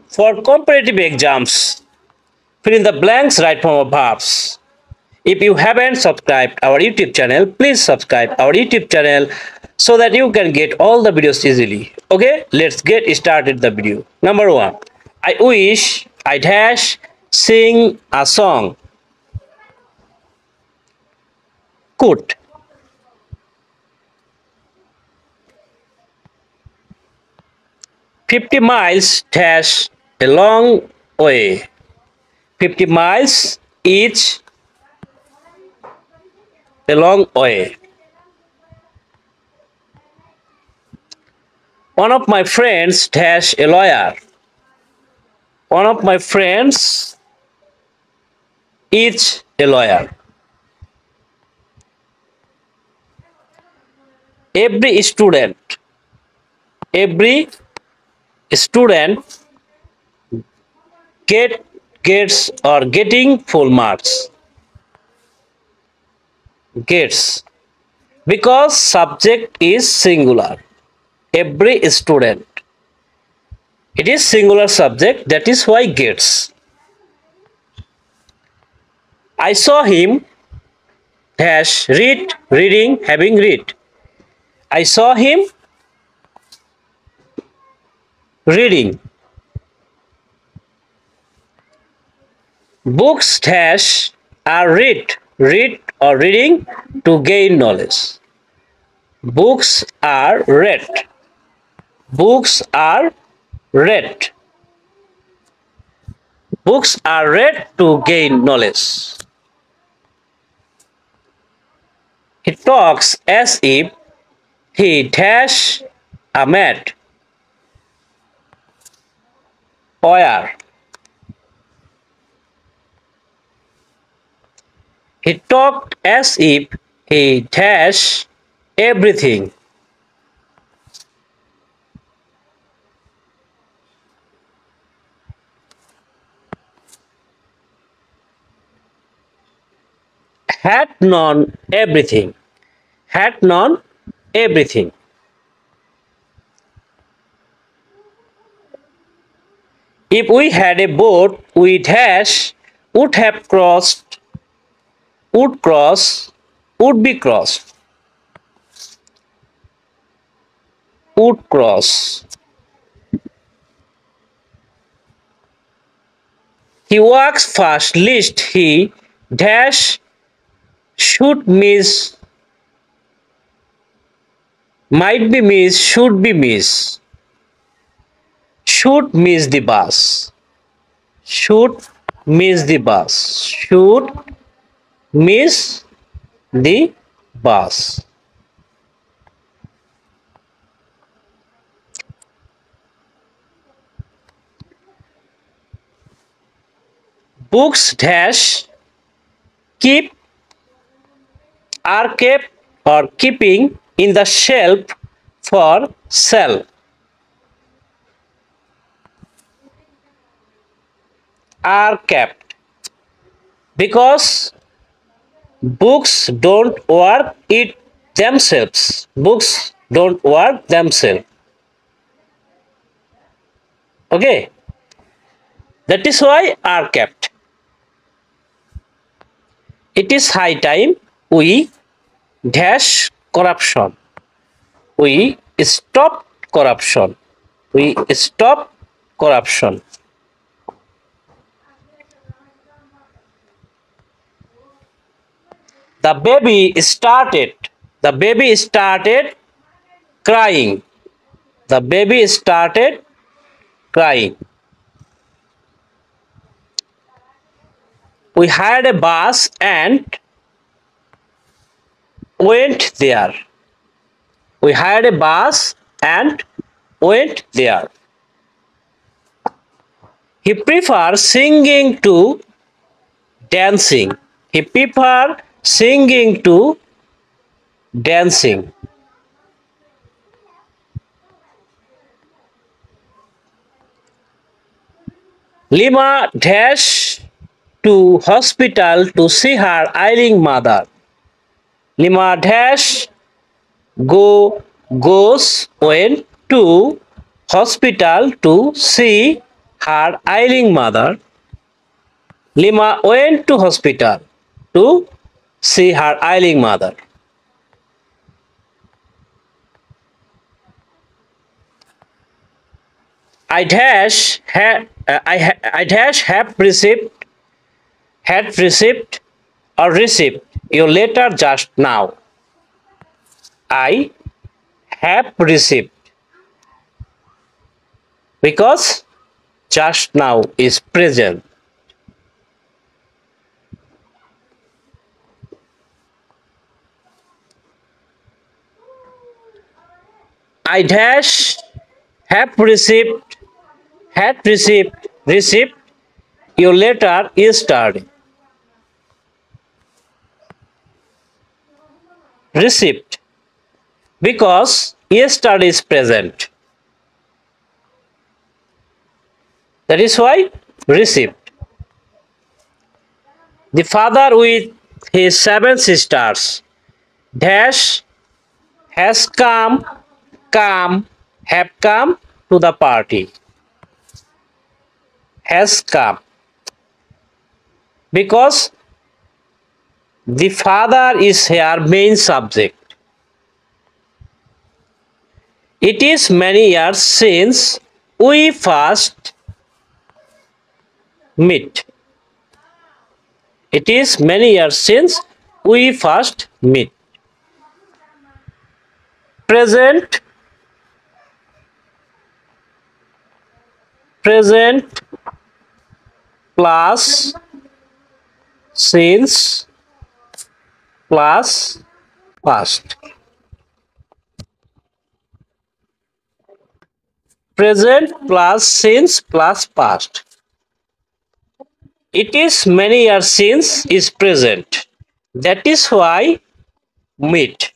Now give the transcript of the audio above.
for competitive exams. Fill in the blanks, right form of verbs. If you haven't subscribed our YouTube channel, please subscribe our YouTube channel so that you can get all the videos easily. Okay, let's get started the video. Number 1. I wish I dash sing a song. Could. 50 miles dash a long way. 50 miles each a long way. One of my friends dash a lawyer. One of my friends is a lawyer. Every student gets or getting full marks. Gets, because subject is singular. Every student, it is singular subject, that is why gets. I saw him dash reading having read. I saw him reading. Books dash are read or reading to gain knowledge. Books are read. Books are read. Books are read to gain knowledge. He talks as if he dash a mat. Wire. He talked as if he dash everything. Had known everything. Had known everything. If we had a boat, we dash would have crossed, would cross, would be crossed. Would cross. He walks fast, lest he dash should miss, might be miss, should be miss. Should miss the bus. Should miss the bus. Should miss the bus. Books dash keep are kept or keeping in the shelf for sale. Are kept because books don't work it themselves. Books don't work themselves. Okay, that is why are kept. It is high time we dash corruption. We stop corruption. We stop corruption. The baby started crying. The baby started crying. We hired a bus and went there. We hired a bus and went there. He prefers singing to dancing. He prefers singing to dancing. Lima dash to hospital to see her ailing mother. Lima dash goes went to hospital to see her ailing mother, Lima went to hospital to see her ailing mother. I dash I dash have received had received or received your letter just now. I have received because just now is present. I dash have received had received your letter yesterday. Received because yesterday is present. That is why received. The father with his 7 sisters dash has have come to the party. Has come because the father is here main subject. It is many years since we first meet. It is many years since we first meet. Present plus since plus past. Present plus since plus past. It is many years since is present. That is why meet.